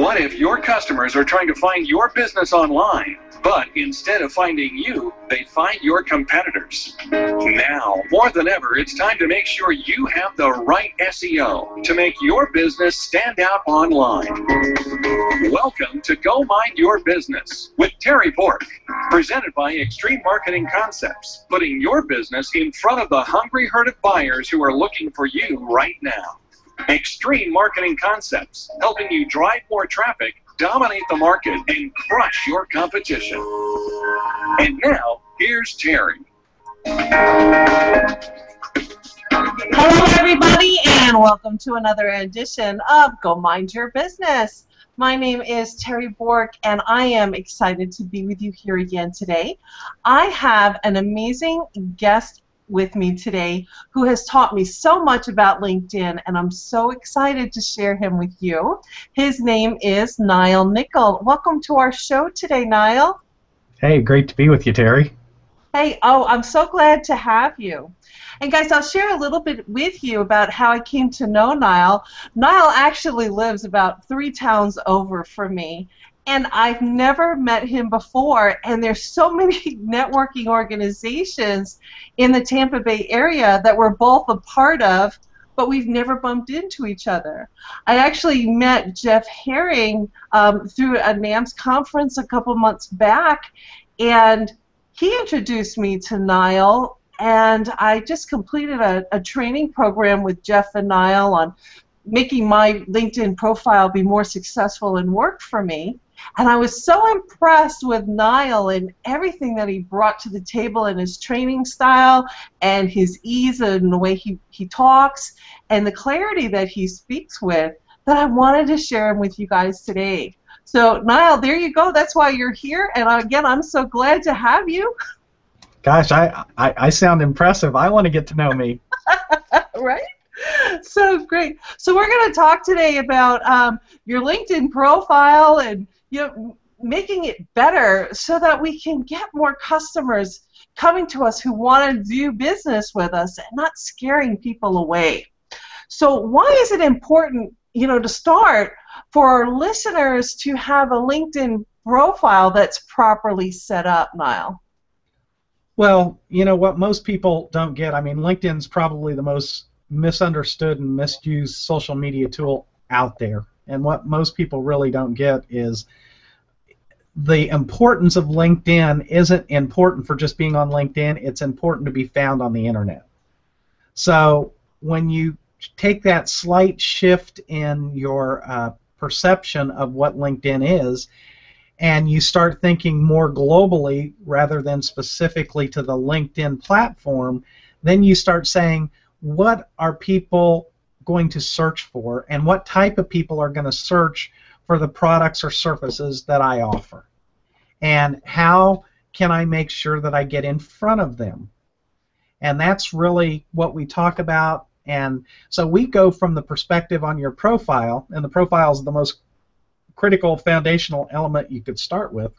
What if your customers are trying to find your business online, but instead of finding you, they find your competitors? Now, more than ever, it's time to make sure you have the right SEO to make your business stand out online. Welcome to Go Mind Your Business with Terri Bork, presented by Extreme Marketing Concepts, putting your business in front of the hungry herd of buyers who are looking for you right now. Extreme Marketing Concepts, helping you drive more traffic, dominate the market, and crush your competition. And now, here's Terri. Hello, everybody, and welcome to another edition of Go Mind Your Business. My name is Terri Bork, and I am excited to be with you here again today. I have an amazing guest with me today who has taught me so much about LinkedIn, and I'm so excited to share him with you. His name is Niall Nicol. Welcome to our show today, Niall. Hey, great to be with you, Terri. Hey, I'm so glad to have you. And guys, I'll share a little bit with you about how I came to know Niall. Niall actually lives about 3 towns over from me, and I've never met him before, and there's so many networking organizations in the Tampa Bay area that we're both a part of, but we've never bumped into each other. I actually met Jeff Herring through a NAMS conference a couple months back, and he introduced me to Niall, and I just completed a training program with Jeff and Niall on making my LinkedIn profile be more successful and work for me. And I was so impressed with Niall and everything that he brought to the table in his training style and his ease and the way he talks and the clarity that he speaks with that I wanted to share him with you guys today. So, Niall, there you go. That's why you're here. And again, I'm so glad to have you. Gosh, I sound impressive. I want to get to know me. Right? So great. So we're going to talk today about your LinkedIn profile and making it better so that we can get more customers coming to us who want to do business with us and not scaring people away. So why is it important, to start for our listeners to have a LinkedIn profile that's properly set up, Niall? Well, what most people don't get, LinkedIn's probably the most misunderstood and misused social media tool out there. And what most people really don't get is the importance of LinkedIn isn't important for just being on LinkedIn. It's important to be found on the internet. So when you take that slight shift in your perception of what LinkedIn is, and you start thinking more globally rather than specifically to the LinkedIn platform, then you start saying, what are people going to search for, and what type of people are going to search for the products or services that I offer? And how can I make sure that I get in front of them? And that's really what we talk about. And so we go from the perspective on your profile, and the profile is the most critical foundational element you could start with.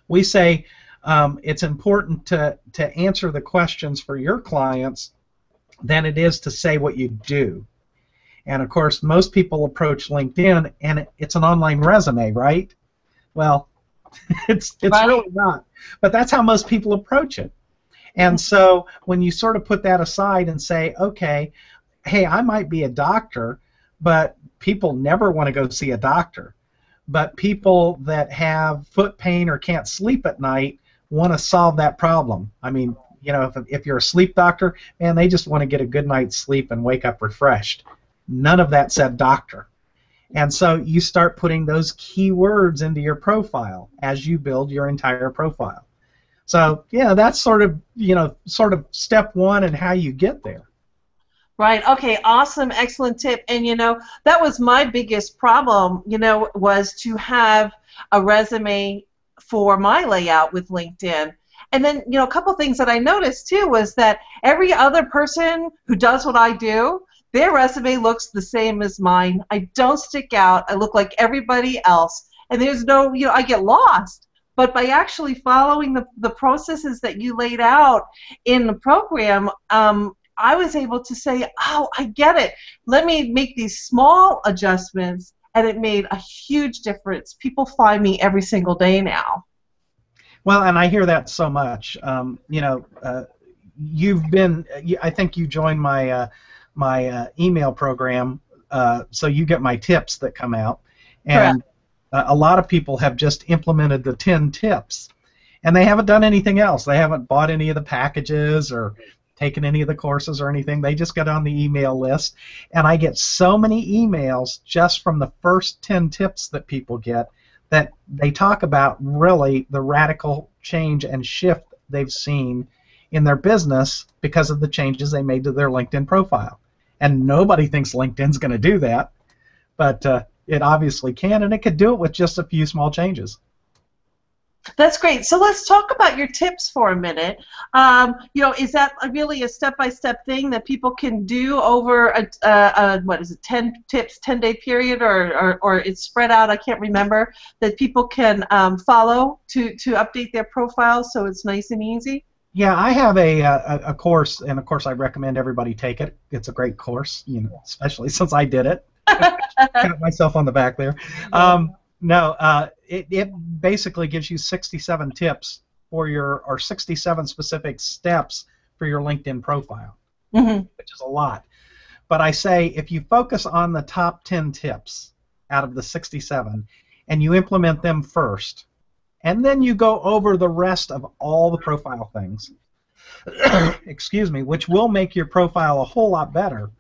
We say it's important to answer the questions for your clients than it is to say what you do. And of course, most people approach LinkedIn and it's an online resume, right? Well, it's right. Really not. But that's how most people approach it. And so when you sort of put that aside and say, okay, hey, I might be a doctor, but people never want to go see a doctor. But people that have foot pain or can't sleep at night want to solve that problem. If you're a sleep doctor, man, they just want to get a good night's sleep and wake up refreshed. None of that said doctor. And so you start putting those keywords into your profile as you build your entire profile. So, that's sort of step one and how you get there. Right. Okay. Awesome. Excellent tip. And that was my biggest problem. Was to have a resume for my layout with LinkedIn. And then a couple things that I noticed too was that every other person who does what I do, their resume looks the same as mine. I don't stick out. I look like everybody else. And there's no, I get lost. But by actually following the processes that you laid out in the program, I was able to say, oh, I get it. Let me make these small adjustments and it made a huge difference. People find me every single day now. Well, and I hear that so much. You've been. I think you joined my email program, so you get my tips that come out, and a lot of people have just implemented the 10 tips, and they haven't done anything else. They haven't bought any of the packages or taken any of the courses or anything. They just got on the email list, and I get so many emails just from the first 10 tips that people get, that they talk about really the radical change and shift they've seen in their business because of the changes they made to their LinkedIn profile. And nobody thinks LinkedIn's going to do that, but it obviously can, and it could do it with just a few small changes. That's great. So let's talk about your tips for a minute. Is that really a step-by-step thing that people can do over a 10 tips, 10-day period, or it's spread out? I can't remember, that people can follow to update their profile so it's nice and easy? Yeah, I have a course, and of course I recommend everybody take it. It's a great course, especially since I did it. Pat myself on the back there. It basically gives you 67 tips or 67 specific steps for your LinkedIn profile, which is a lot. But I say if you focus on the top 10 tips out of the 67 and you implement them first, and then you go over the rest of all the profile things, excuse me, which will make your profile a whole lot better,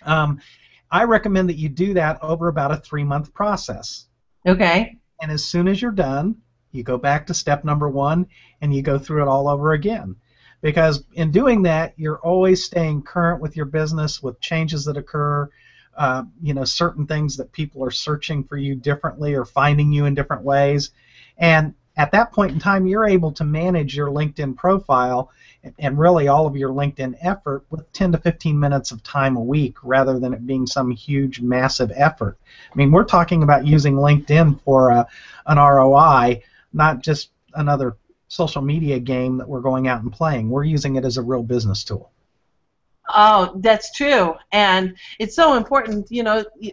I recommend that you do that over about a 3-month process. Okay. And as soon as you're done, you go back to step number 1 and you go through it all over again. Because in doing that, you're always staying current with your business, with changes that occur, certain things that people are searching for you differently or finding you in different ways. And at that point in time, you're able to manage your LinkedIn profile and really all of your LinkedIn effort with 10 to 15 minutes of time a week rather than it being some huge, massive effort. I mean, we're talking about using LinkedIn for an ROI, not just another social media game that we're going out and playing. We're using it as a real business tool. Oh, that's true, and it's so important.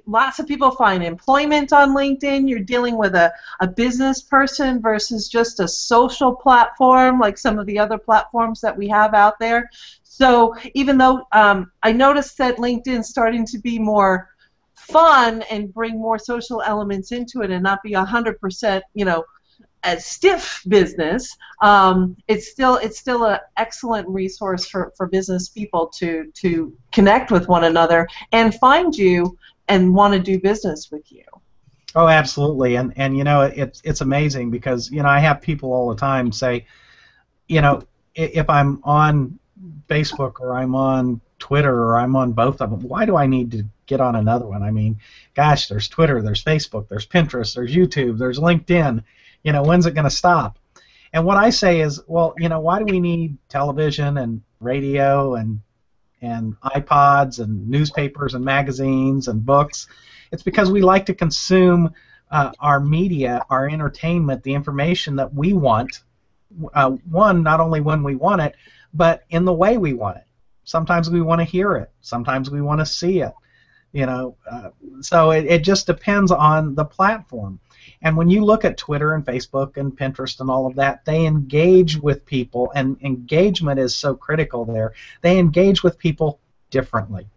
Lots of people find employment on LinkedIn. You're dealing with a business person versus just a social platform like some of the other platforms that we have out there. So even though I noticed that LinkedIn's starting to be more fun and bring more social elements into it and not be 100%, a stiff business, it's still an excellent resource for business people to connect with one another and find you and want to do business with you. Oh, absolutely, and it's amazing because I have people all the time say, if I'm on Facebook or I'm on Twitter or I'm on both of them, why do I need to get on another one? I mean, gosh, there's Twitter, there's Facebook, there's Pinterest, there's YouTube, there's LinkedIn. When's it going to stop? And what I say is, well, why do we need television and radio and iPods and newspapers and magazines and books? It's because we like to consume our media, our entertainment, the information that we want, not only when we want it, but in the way we want it. Sometimes we want to hear it. Sometimes we want to see it. So it just depends on the platform. And when you look at Twitter and Facebook and Pinterest and all of that, they engage with people, and engagement is so critical there. They engage with people differently.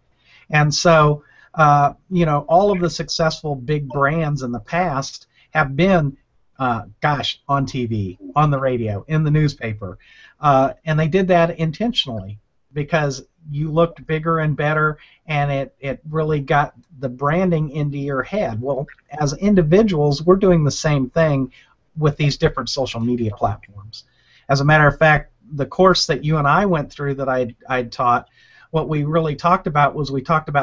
And so, all of the successful big brands in the past have been, on TV, on the radio, in the newspaper. And they did that intentionally because you looked bigger and better, and it really got the branding into your head. Well, as individuals, we're doing the same thing with these different social media platforms. As a matter of fact, the course that you and I went through that I'd taught, what we really talked about was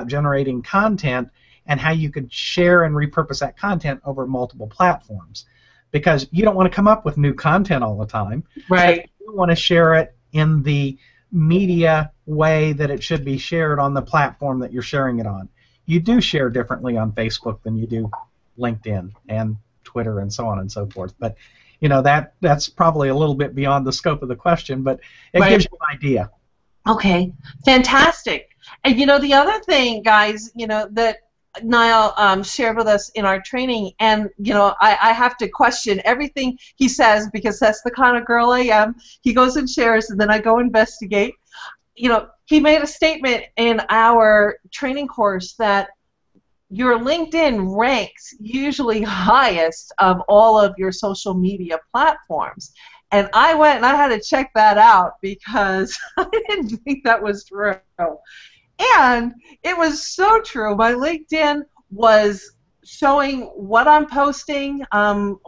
generating content and how you could share and repurpose that content over multiple platforms. Because you don't want to come up with new content all the time. Right. You want to share it in the media way that it should be shared on the platform that you're sharing it on. You do share differently on Facebook than you do LinkedIn and Twitter and so on and so forth. But that's probably a little bit beyond the scope of the question, but it gives you an idea. Okay, fantastic. And the other thing, guys, that Niall shared with us in our training, and I have to question everything he says because that's the kind of girl I am. He goes and shares, and then I go investigate. He made a statement in our training course that your LinkedIn ranks usually highest of all of your social media platforms. And I went and I had to check that out because I didn't think that was true. And it was so true. My LinkedIn was showing what I'm posting, and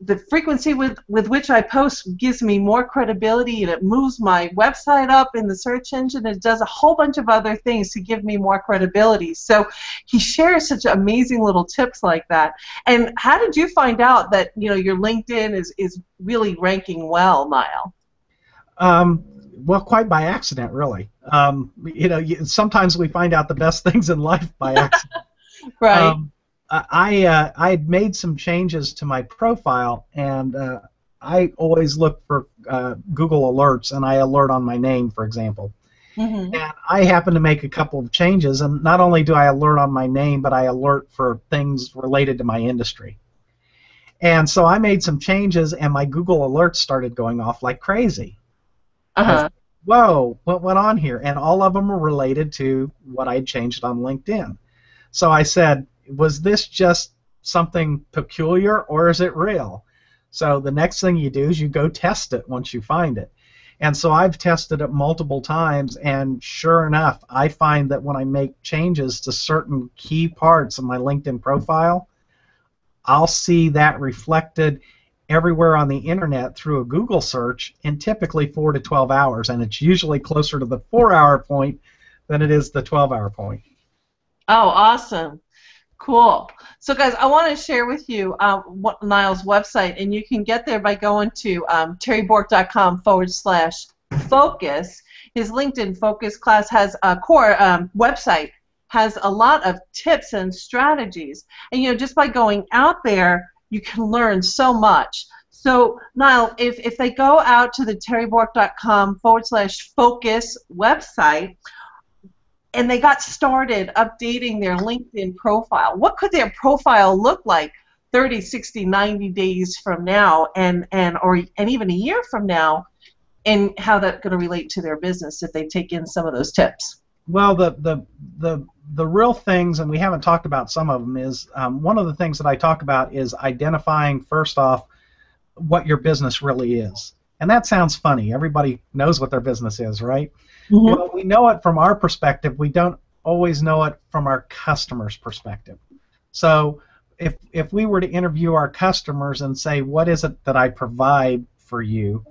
the frequency with which I post gives me more credibility, and it moves my website up in the search engine. It does a whole bunch of other things to give me more credibility. So he shares such amazing little tips like that. And how did you find out that your LinkedIn is really ranking well, Niall? Well, quite by accident, really. Sometimes we find out the best things in life by accident. Right. I had made some changes to my profile, and I always look for Google alerts, and I alert on my name, for example. Mm-hmm. And I happened to make a couple of changes, and not only do I alert on my name, but I alert for things related to my industry. And so I made some changes, and my Google alerts started going off like crazy. Uh-huh. Whoa, what went on here? And all of them were related to what I had changed on LinkedIn. So I said, was this just something peculiar, or is it real? So the next thing you do is you go test it once you find it. And so I've tested it multiple times, and sure enough, I find that when I make changes to certain key parts of my LinkedIn profile, I'll see that reflected everywhere on the internet through a Google search in typically 4 to 12 hours, and it's usually closer to the 4-hour point than it is the 12-hour point. Oh, awesome. Cool. So, guys, I want to share with you Niall's website, and you can get there by going to terribork.com/focus. His LinkedIn Focus class has a core website, has a lot of tips and strategies. And, just by going out there, you can learn so much. So, Niall, if they go out to the terribork.com/focus website, and they got started updating their LinkedIn profile, what could their profile look like 30, 60, 90 days from now, and even a year from now, and how that's going to relate to their business if they take in some of those tips? Well, the real things, and we haven't talked about some of them, is one of the things that I talk about is identifying, first off, what your business really is. And that sounds funny. Everybody knows what their business is, right? Mm-hmm. Well, we know it from our perspective. We don't always know it from our customer's perspective. So if we were to interview our customers and say, what is it that I provide for you,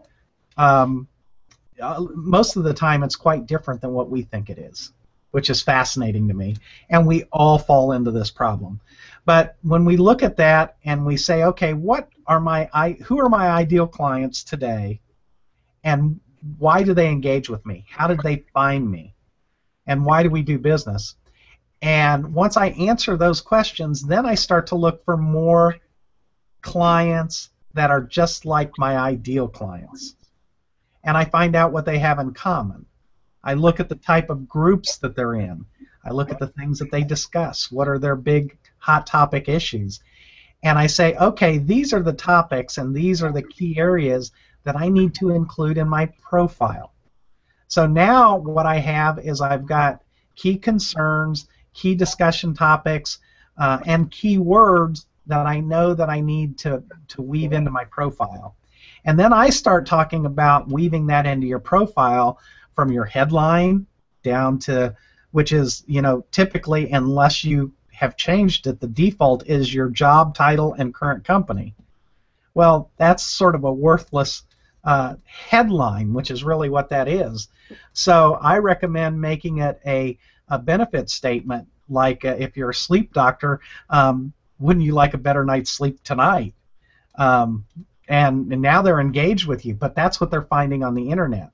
most of the time it's quite different than what we think it is, which is fascinating to me. And we all fall into this problem. But when we look at that and we say, okay, who are my ideal clients today, and why do they engage with me? How did they find me? And why do we do business? And once I answer those questions, then I start to look for more clients that are just like my ideal clients. And I find out what they have in common. I look at the type of groups that they're in. I look at the things that they discuss. What are their big hot topic issues? And I say, okay, these are the topics and these are the key areas that I need to include in my profile. So now what I have is I've got key concerns, key discussion topics, and key words that I know that I need to weave into my profile. And then I start talking about weaving that into your profile from your headline down to, which is, typically, unless you have changed it, the default is your job title and current company. Well, that's sort of a worthless headline, which is really what that is. So I recommend making it a benefit statement, like if you're a sleep doctor, wouldn't you like a better night's sleep tonight? And now they're engaged with you, but that's what they're finding on the internet.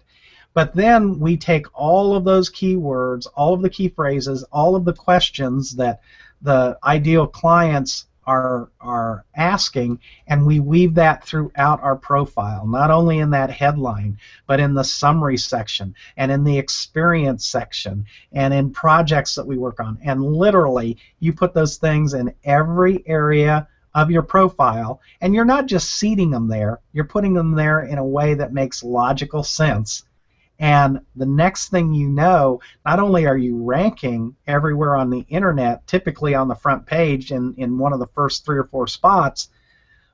But then we take all of those keywords, all of the key phrases, all of the questions that the ideal clients are asking, and we weave that throughout our profile, not only in that headline, but in the summary section, and in the experience section, and in projects that we work on. And literally, you put those things in every area of your profile, and you're not just seeding them there, you're putting them there in a way that makes logical sense. And the next thing you know, not only are you ranking everywhere on the internet, typically on the front page in one of the first 3 or 4 spots,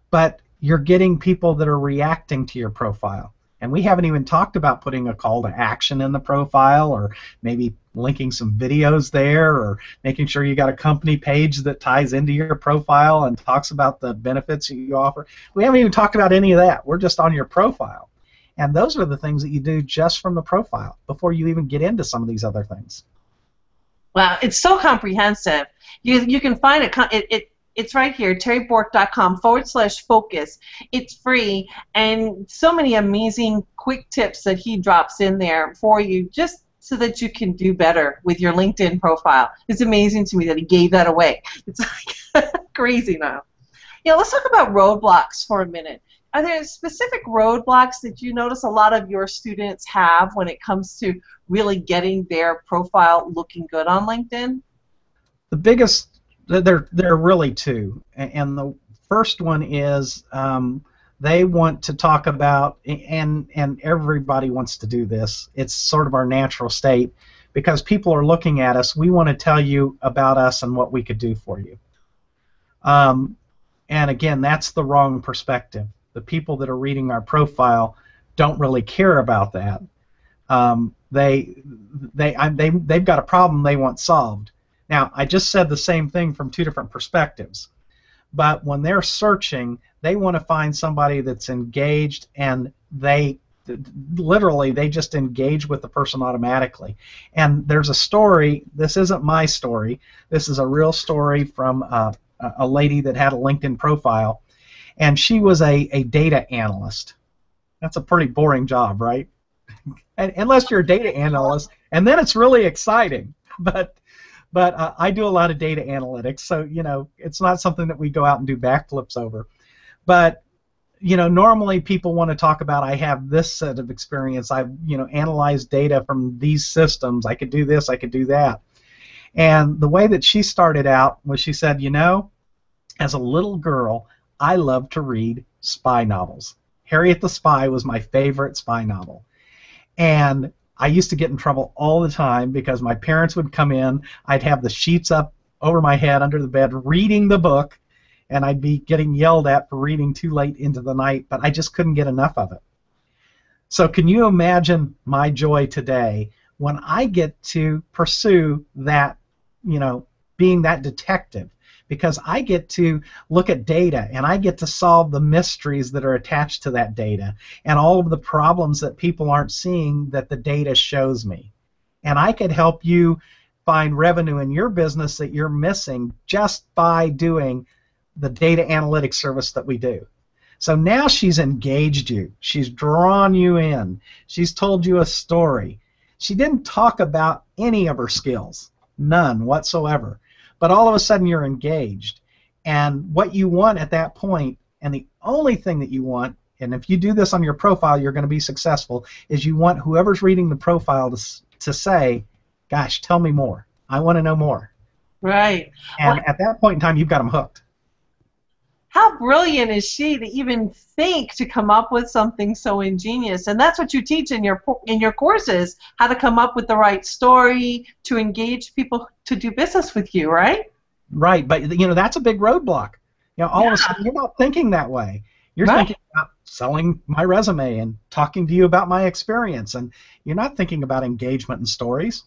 but you're getting people that are reacting to your profile. And we haven't even talked about putting a call to action in the profile, or maybe linking some videos there, or making sure you got a company page that ties into your profile and talks about the benefits you offer. We haven't even talked about any of that. We're just on your profile. And those are the things that you do just from the profile before you even get into some of these other things. Wow, it's so comprehensive. You can find it. It's right here, terribork.com/focus. It's free, and so many amazing quick tips that he drops in there for you, just so that you can do better with your LinkedIn profile. It's amazing to me that he gave that away. It's like crazy now. Yeah, let's talk about roadblocks for a minute. Are there specific roadblocks that you notice a lot of your students have when it comes to really getting their profile looking good on LinkedIn? The biggest, there are really 2. And the first one is they want to talk about, and everybody wants to do this, it's sort of our natural state, because people are looking at us, we want to tell you about us and what we could do for you. And again, that's the wrong perspective. The people that are reading our profile don't really care about that. They've got a problem they want solved. Now, I just said the same thing from 2 different perspectives. But when they're searching, they want to find somebody that's engaged, and they just engage with the person automatically. And there's a story. This isn't my story. This is a real story from a lady that had a LinkedIn profile. And she was a data analyst. That's a pretty boring job, right? Unless you're a data analyst, and then it's really exciting. But I do a lot of data analytics, so it's not something that we go out and do backflips over. But normally people want to talk about, I have this set of experience. I've analyzed data from these systems. I could do this. I could do that. And the way that she started out was, she said, as a little girl, I love to read spy novels. Harriet the Spy was my favorite spy novel. And I used to get in trouble all the time because my parents would come in, I'd have the sheets up over my head under the bed reading the book, and I'd be getting yelled at for reading too late into the night, but I just couldn't get enough of it. So can you imagine my joy today when I get to pursue that, being that detective? Because I get to look at data, and I get to solve the mysteries that are attached to that data, and all of the problems that people aren't seeing that the data shows me. And I could help you find revenue in your business that you're missing just by doing the data analytics service that we do. So now she's engaged you. She's drawn you in. She's told you a story. She didn't talk about any of her skills, none whatsoever. But all of a sudden you're engaged. And what you want at that point, and the only thing that you want, and if you do this on your profile you're going to be successful, is you want whoever's reading the profile to say, gosh, tell me more. I want to know more. Right. And at that point in time, you've got them hooked. How brilliant is she to even think to come up with something so ingenious? And that's what you teach in your courses, how to come up with the right story to engage people to do business with you, right? Right, but that's a big roadblock. All of a sudden you're not thinking that way. You're thinking about selling my resume and talking to you about my experience, and you're not thinking about engagement and stories.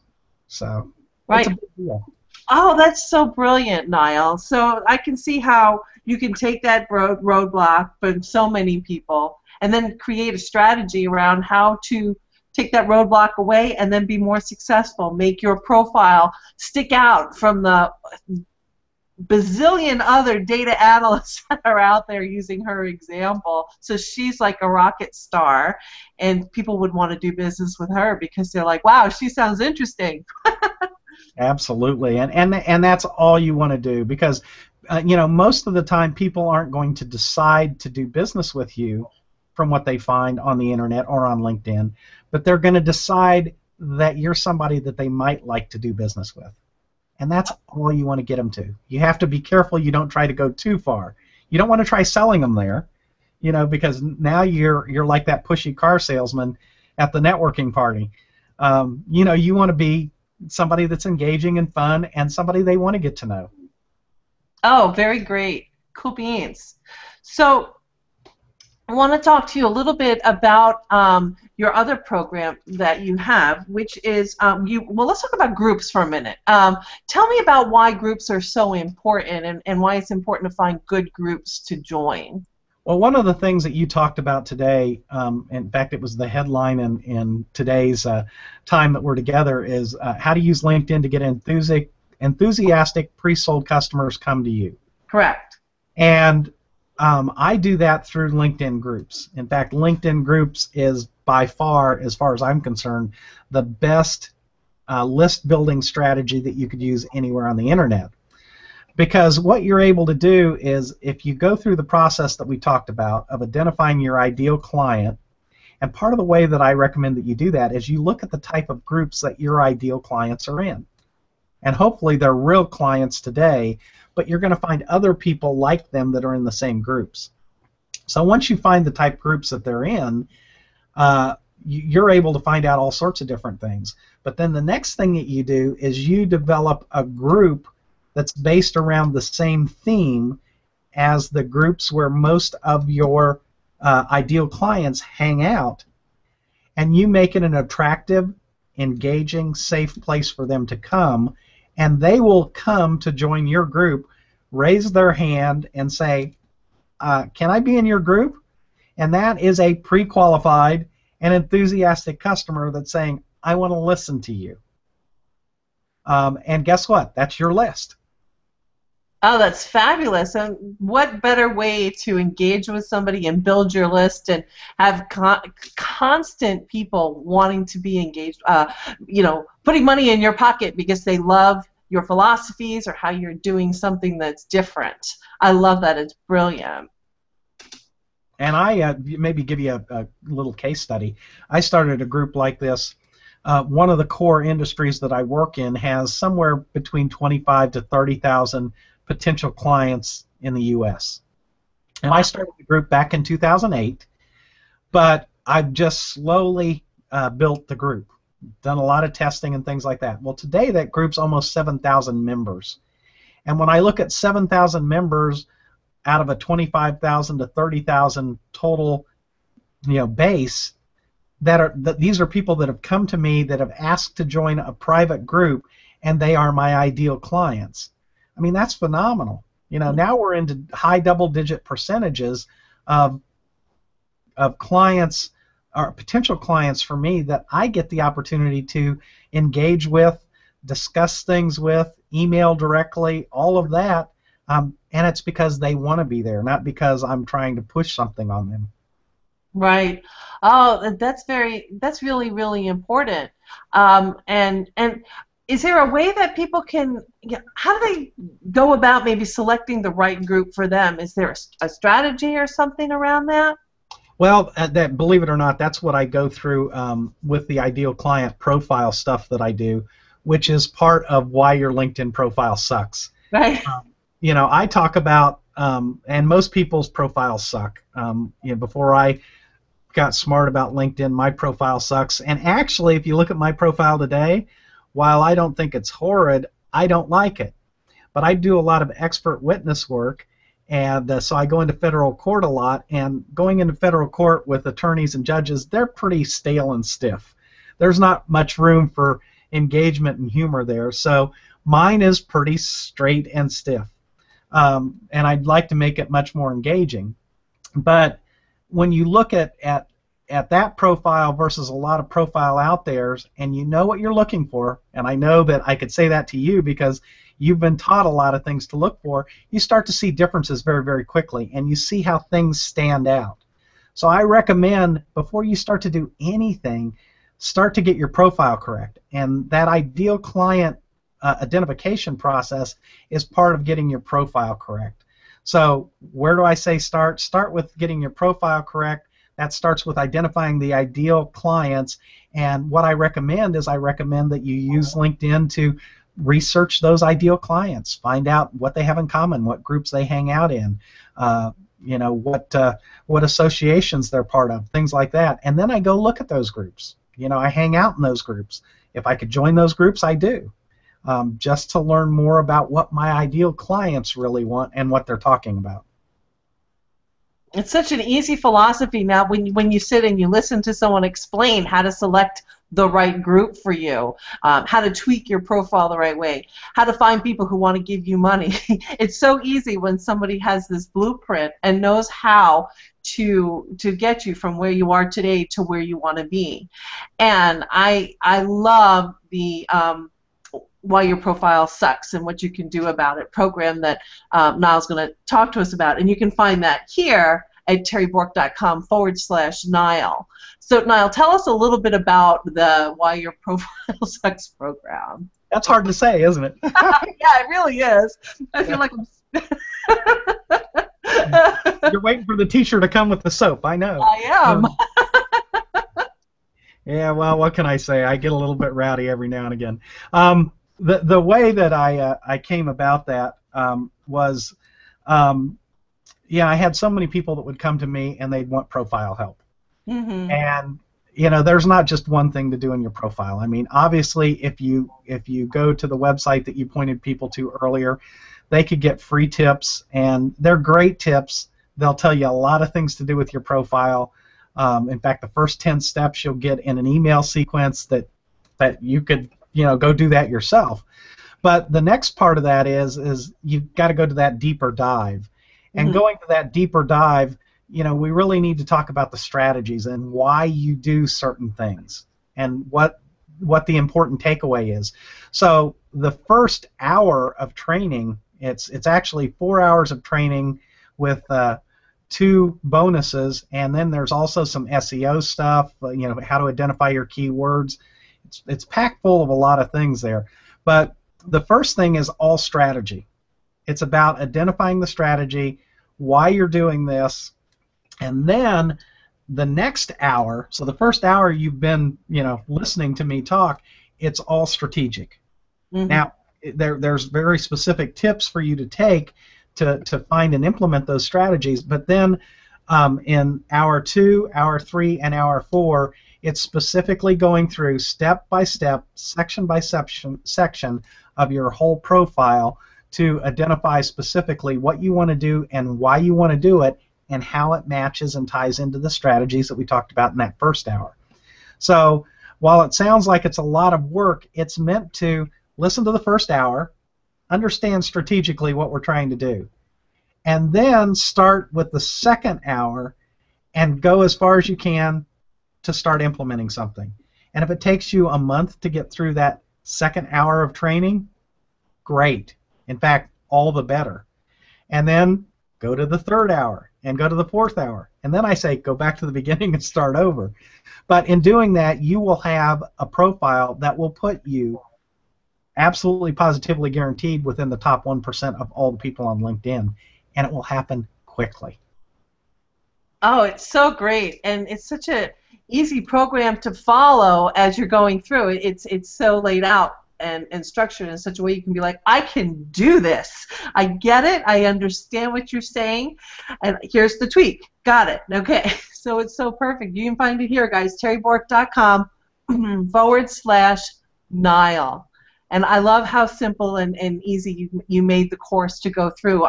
So it's a big deal. Oh, that's so brilliant, Niall. So I can see how you can take that roadblock from so many people and then create a strategy around how to take that roadblock away and then be more successful. Make your profile stick out from the bazillion other data analysts that are out there using her example. So she's like a rocket star, and people would want to do business with her because they're like, wow, she sounds interesting. Absolutely, and that's all you want to do, because most of the time people aren't going to decide to do business with you from what they find on the internet or on LinkedIn, but they're going to decide that you're somebody that they might like to do business with, and that's all you want to get them to. You have to be careful you don't try to go too far. You don't want to try selling them there, because now you're like that pushy car salesman at the networking party. You want to be somebody that's engaging and fun and somebody they want to get to know. Oh, very great. Cool beans. So I want to talk to you a little bit about your other program that you have, which is well, let's talk about groups for a minute. Tell me about why groups are so important and why it's important to find good groups to join. Well, one of the things that you talked about today, in fact, it was the headline in today's time that we're together, is how to use LinkedIn to get enthusiastic pre-sold customers come to you. Correct. And I do that through LinkedIn groups. In fact, LinkedIn groups is by far as I'm concerned, the best list building strategy that you could use anywhere on the internet. Because what you're able to do is, if you go through the process that we talked about of identifying your ideal client, and part of the way that I recommend that you do that is you look at the type of groups that your ideal clients are in. And hopefully they're real clients today, but you're going to find other people like them that are in the same groups. So once you find the type groups that they're in, you're able to find out all sorts of different things. But then the next thing that you do is you develop a group that's based around the same theme as the groups where most of your ideal clients hang out, and you make it an attractive, engaging, safe place for them to come, and they will come to join your group, raise their hand, and say, can I be in your group? And that is a pre-qualified and enthusiastic customer that's saying, I want to listen to you. And guess what? That's your list. Oh, that's fabulous. And what better way to engage with somebody and build your list and have constant people wanting to be engaged, putting money in your pocket because they love your philosophies or how you're doing something that's different. I love that. It's brilliant. And I maybe give you a little case study. I started a group like this. One of the core industries that I work in has somewhere between 25 to 30,000 potential clients in the U.S. And I started the group back in 2008, but I've just slowly built the group, done a lot of testing and things like that. Well, today that group's almost 7,000 members. And when I look at 7,000 members out of a 25,000 to 30,000 total base, these are people that have come to me that have asked to join a private group, and they are my ideal clients. I mean, that's phenomenal. Now we're into high double-digit percentages of clients or potential clients for me that I get the opportunity to engage with, discuss things with, email directly, all of that, and it's because they want to be there, not because I'm trying to push something on them. Right. Oh, that's really, really important. And is there a way that people can, how do they go about maybe selecting the right group for them? Is there a strategy or something around that? Well, believe it or not, that's what I go through with the ideal client profile stuff that I do, which is part of why your LinkedIn profile sucks. Right. I talk about, and most people's profiles suck. Before I got smart about LinkedIn, my profile sucks. And actually, if you look at my profile today, while I don't think it's horrid, I don't like it. But I do a lot of expert witness work, and so I go into federal court a lot, and going into federal court with attorneys and judges, they're pretty stale and stiff. There's not much room for engagement and humor there, so mine is pretty straight and stiff. And I'd like to make it much more engaging. But when you look at that profile versus a lot of profile out there, and you know what you're looking for, and I know that I could say that to you because you've been taught a lot of things to look for, you start to see differences very, very quickly, and you see how things stand out. So I recommend, before you start to do anything, start to get your profile correct. And that ideal client identification process is part of getting your profile correct. So where do I say start? Start with getting your profile correct. That starts with identifying the ideal clients, and what I recommend is that you use LinkedIn to research those ideal clients, find out what they have in common, what groups they hang out in, what associations they're part of, things like that. And then I go look at those groups. I hang out in those groups. If I could join those groups, I do, just to learn more about what my ideal clients really want and what they're talking about. It's such an easy philosophy now when you sit and you listen to someone explain how to select the right group for you, how to tweak your profile the right way, how to find people who want to give you money. It's so easy when somebody has this blueprint and knows how to get you from where you are today to where you want to be. And I love the Why Your Profile Sucks and What You Can Do About It program that Niall's going to talk to us about. And you can find that here at terribork.com/Niall. So, Niall, tell us a little bit about the Why Your Profile Sucks program. That's hard to say, isn't it? Yeah, it really is. I feel like You're waiting for the teacher to come with the soap, I know. I am. Yeah, well, what can I say? I get a little bit rowdy every now and again. The way that I came about that was, I had so many people that would come to me and they'd want profile help. Mm-hmm. And there's not just one thing to do in your profile. I mean, obviously, if you go to the website that you pointed people to earlier, they could get free tips, and they're great tips. They'll tell you a lot of things to do with your profile. In fact, the first 10 steps you'll get in an email sequence that you could go do that yourself. But the next part of that is you've got to go to that deeper dive. And mm-hmm. going to that deeper dive, we really need to talk about the strategies and why you do certain things and what the important takeaway is. So the first hour of training, it's actually 4 hours of training with 2 bonuses, and then there's also some SEO stuff, how to identify your keywords. It's packed full of a lot of things there. But the first thing is all strategy. It's about identifying the strategy, why you're doing this, and then the next hour, so the first hour you've been, listening to me talk, it's all strategic. Mm-hmm. Now, there's very specific tips for you to take to find and implement those strategies, but then in hour 2, hour 3, and hour 4, it's specifically going through step by step, section by section of your whole profile to identify specifically what you want to do and why you want to do it and how it matches and ties into the strategies that we talked about in that first hour. So while it sounds like it's a lot of work, it's meant to listen to the first hour, understand strategically what we're trying to do, and then start with the second hour and go as far as you can to start implementing something. And if it takes you a month to get through that second hour of training, great. In fact, all the better. And then go to the third hour and go to the fourth hour. And then I say go back to the beginning and start over. But in doing that, you will have a profile that will put you absolutely positively guaranteed within the top 1% of all the people on LinkedIn. And it will happen quickly. Oh, it's so great. And it's such a easy program to follow as you're going through. It's so laid out and structured in such a way you can be like, I can do this. I get it. I understand what you're saying. And here's the tweak. Got it. Okay. So it's so perfect. You can find it here, guys. terribork.com/Niall. And I love how simple and easy you made the course to go through.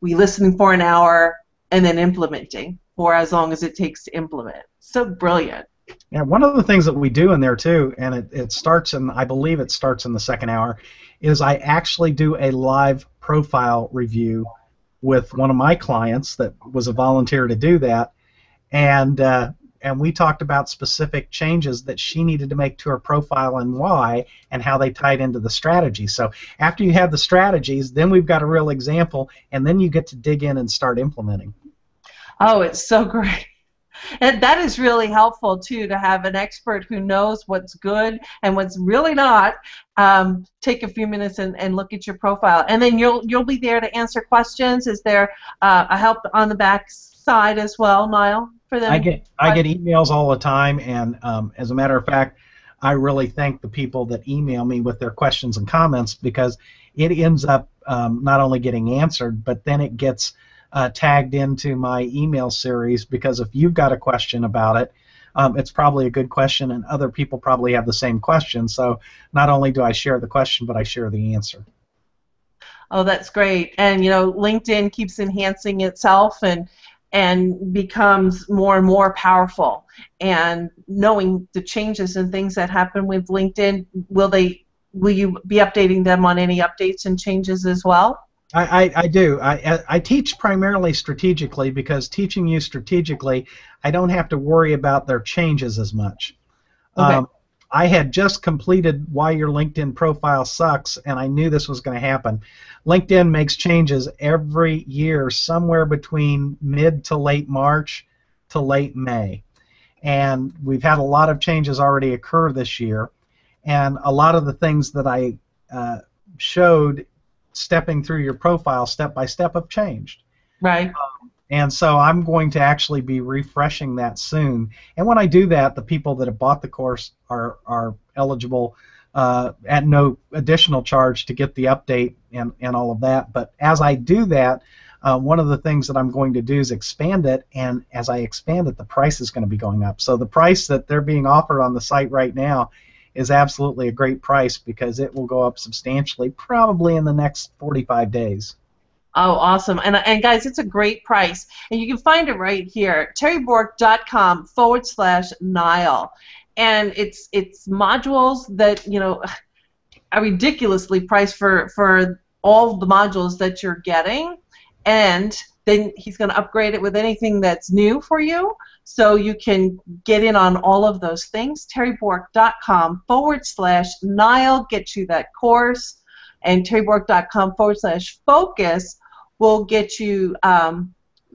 We listening for an hour and then implementing for as long as it takes to implement. So brilliant. Yeah, one of the things that we do in there too, and it starts in, I believe it starts in the second hour, is I actually do a live profile review with one of my clients that was a volunteer to do that, and we talked about specific changes that she needed to make to her profile and why, and how they tied into the strategy. So after you have the strategies, then we've got a real example, and then you get to dig in and start implementing. Oh, it's so great. And that is really helpful too, to have an expert who knows what's good and what's really not. Take a few minutes and look at your profile, and then you'll be there to answer questions. Is there a help on the back side as well, Niall, for them? I get emails all the time, and as a matter of fact, I really thank the people that email me with their questions and comments, because it ends up not only getting answered, but then it gets tagged into my email series, because if you've got a question about it, it's probably a good question, and other people probably have the same question. So not only do I share the question, but I share the answer. Oh, that's great. And LinkedIn keeps enhancing itself and becomes more and more powerful. And knowing the changes and things that happen with LinkedIn, will you be updating them on any updates and changes as well? I do. I teach primarily strategically, because teaching you strategically, I don't have to worry about their changes as much. Okay. I had just completed Why Your LinkedIn Profile Sucks, and I knew this was going to happen. LinkedIn makes changes every year, somewhere between mid to late March to late May. And we've had a lot of changes already occur this year, and a lot of the things that I showed stepping through your profile step by step have changed. Right. And so I'm going to actually be refreshing that soon. And when I do that, the people that have bought the course are eligible at no additional charge to get the update and all of that. But as I do that, one of the things that I'm going to do is expand it, and as I expand it, the price is going to be going up. So the price that they're being offered on the site right now is absolutely a great price, because it will go up substantially, probably in the next 45 days. Oh, awesome. And guys, it's a great price. And you can find it right here, terribork.com/Niall. And it's modules that, are ridiculously priced for all the modules that you're getting. And then he's going to upgrade it with anything that's new for you, so you can get in on all of those things. terribork.com/Niall gets you that course, and terribork.com/focus will get you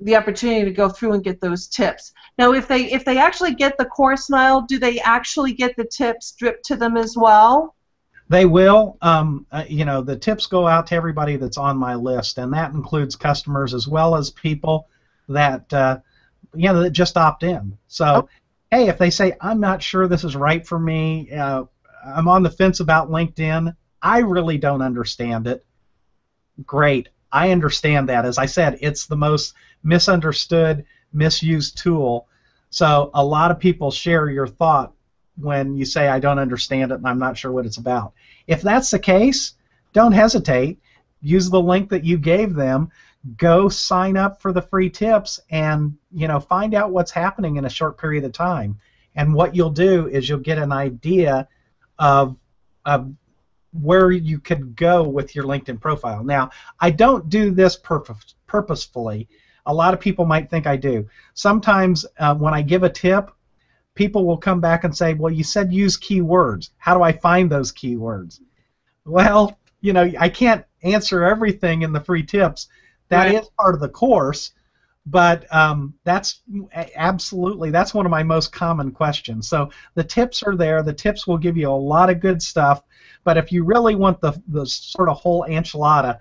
the opportunity to go through and get those tips. Now, if they actually get the course, Niall, do they actually get the tips dripped to them as well? They will. The tips go out to everybody that's on my list, and that includes customers as well as people that that just opt in. So, hey, if they say, I'm not sure this is right for me, I'm on the fence about LinkedIn, I really don't understand it, great. I understand that. As I said, it's the most misunderstood, misused tool. So a lot of people share your thought when you say, I don't understand it and I'm not sure what it's about. If that's the case, don't hesitate. Use the link that you gave them. Go sign up for the free tips and find out what's happening in a short period of time. And what you'll do is you'll get an idea of where you could go with your LinkedIn profile. Now, I don't do this purposefully. A lot of people might think I do. Sometimes when I give a tip, people will come back and say, well, you said use keywords. How do I find those keywords? Well, I can't answer everything in the free tips. That is part of the course, but that's one of my most common questions. So the tips are there. The tips will give you a lot of good stuff, but if you really want the sort of whole enchilada,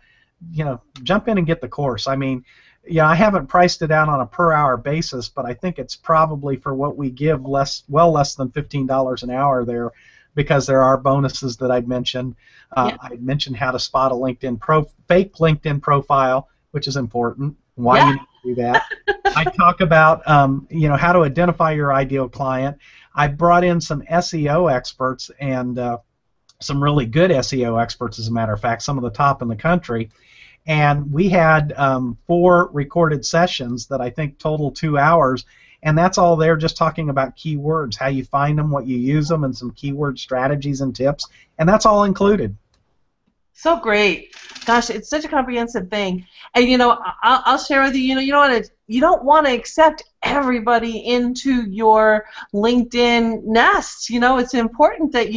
jump in and get the course. I mean, I haven't priced it out on a per hour basis, but I think it's probably for what we give less than $15 an hour there, because there are bonuses that I'd mentioned. I mentioned how to spot a fake LinkedIn profile, which is important. Why you need to do that. I talk about how to identify your ideal client. I brought in some SEO experts and some really good SEO experts, as a matter of fact, some of the top in the country. And we had 4 recorded sessions that I think total 2 hours, and that's all there, just talking about keywords, how you find them, what you use them, and some keyword strategies and tips, and that's all included. So great. Gosh, it's such a comprehensive thing. And I'll share with you, you don't want to accept everybody into your LinkedIn nest. It's important that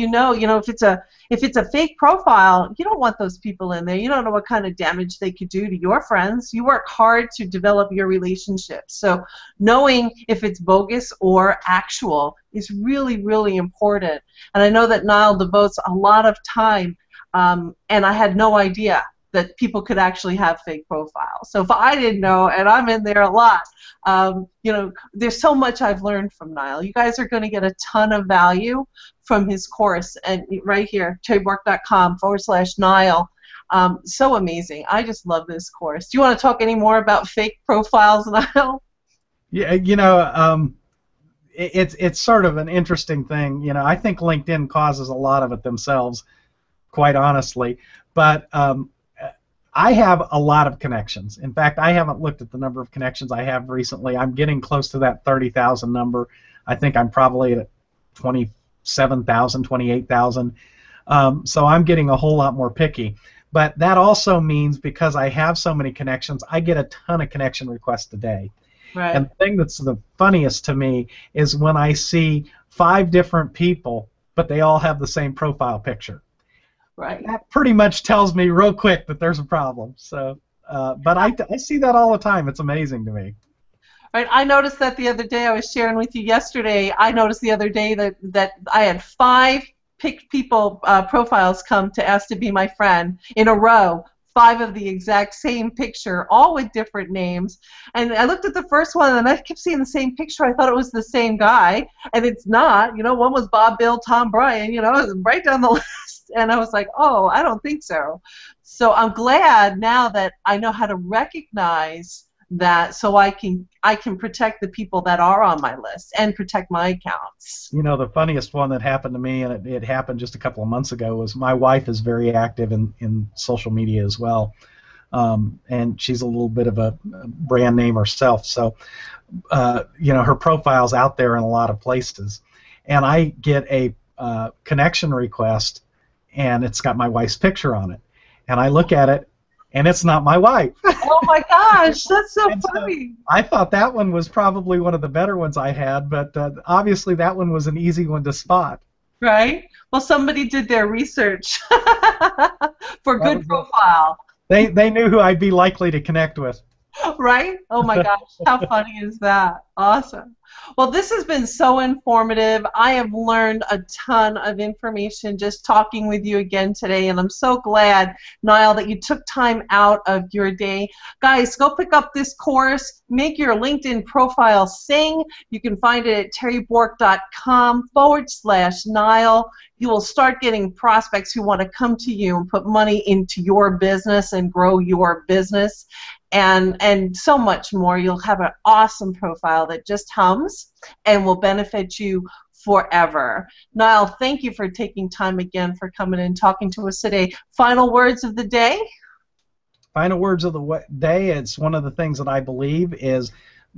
if it's a fake profile, you don't want those people in there. You don't know what kind of damage they could do to your friends. You work hard to develop your relationships. So knowing if it's bogus or actual is really, really important. And I know that Niall devotes a lot of time, and I had no idea that people could actually have fake profiles. So if I didn't know, and I'm in there a lot, there's so much I've learned from Niall. You guys are going to get a ton of value from his course, and right here, terribork.com/Niall. So amazing. I just love this course. Do you want to talk any more about fake profiles, Niall? Yeah, it's sort of an interesting thing. I think LinkedIn causes a lot of it themselves, quite honestly. But I have a lot of connections. In fact, I haven't looked at the number of connections I have recently. I'm getting close to that 30,000 number. I think I'm probably at 27,000, 28,000. So I'm getting a whole lot more picky. But that also means because I have so many connections, I get a ton of connection requests a day. Right. And the thing that's the funniest to me is when I see 5 different people, but they all have the same profile picture. Right. That pretty much tells me real quick that there's a problem. So, but I see that all the time. It's amazing to me. Right. I noticed that the other day. I was sharing with you yesterday. I noticed the other day that I had 5 people profiles come to ask to be my friend in a row. 5 of the exact same picture, all with different names. And I looked at the first one, and I kept seeing the same picture. I thought it was the same guy, and it's not. One was Bob, Bill, Tom, Brian. It was right down the list. And I was like, oh, I don't think so. So I'm glad now that I know how to recognize that, so I can protect the people that are on my list and protect my accounts. The funniest one that happened to me, and it happened just a couple of months ago, was my wife is very active in social media as well, and she's a little bit of a brand name herself. So, her profile's out there in a lot of places, and I get a connection request, and it's got my wife's picture on it, and I look at it, and it's not my wife. Oh my gosh, that's so funny. I thought that one was probably one of the better ones I had, but obviously that one was an easy one to spot. Right? Well, somebody did their research for good profile. They knew who I'd be likely to connect with. Right? Oh my gosh, how funny is that? Awesome. Well, this has been so informative. I have learned a ton of information just talking with you again today, and I'm so glad, Niall, that you took time out of your day. Guys, go pick up this course. Make your LinkedIn profile sing. You can find it at terribork.com/Niall. You will start getting prospects who want to come to you and put money into your business and grow your business. And so much more. You'll have an awesome profile that just hums and will benefit you forever. Niall, thank you for taking time again for coming and talking to us today. Final words of the day? Final words of the day, it's one of the things that I believe is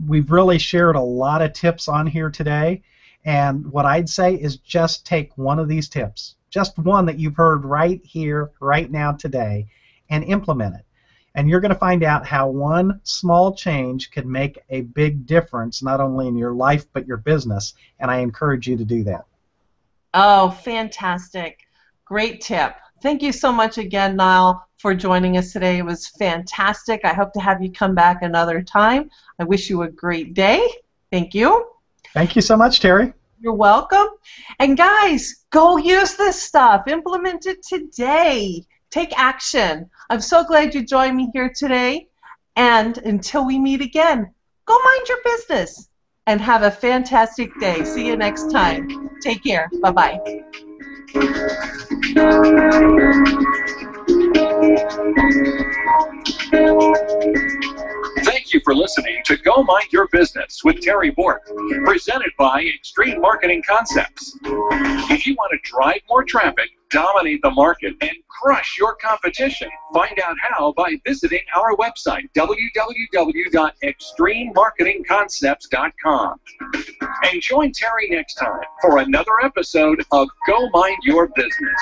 we've really shared a lot of tips on here today, and what I'd say is just take one of these tips, just one that you've heard right here, right now today, and implement it. And you're going to find out how one small change can make a big difference, not only in your life, but your business. And I encourage you to do that. Oh, fantastic. Great tip. Thank you so much again, Niall, for joining us today. It was fantastic. I hope to have you come back another time. I wish you a great day. Thank you. Thank you so much, Terry. You're welcome. And guys, go use this stuff. Implement it today. Take action. I'm so glad you joined me here today. And until we meet again, go mind your business and have a fantastic day. See you next time. Take care. Bye-bye. Thank you for listening to Go Mind Your Business with Terri Bork, presented by Extreme Marketing Concepts. If you want to drive more traffic, dominate the market, and crush your competition, find out how by visiting our website, www.extrememarketingconcepts.com. And join Terri next time for another episode of Go Mind Your Business.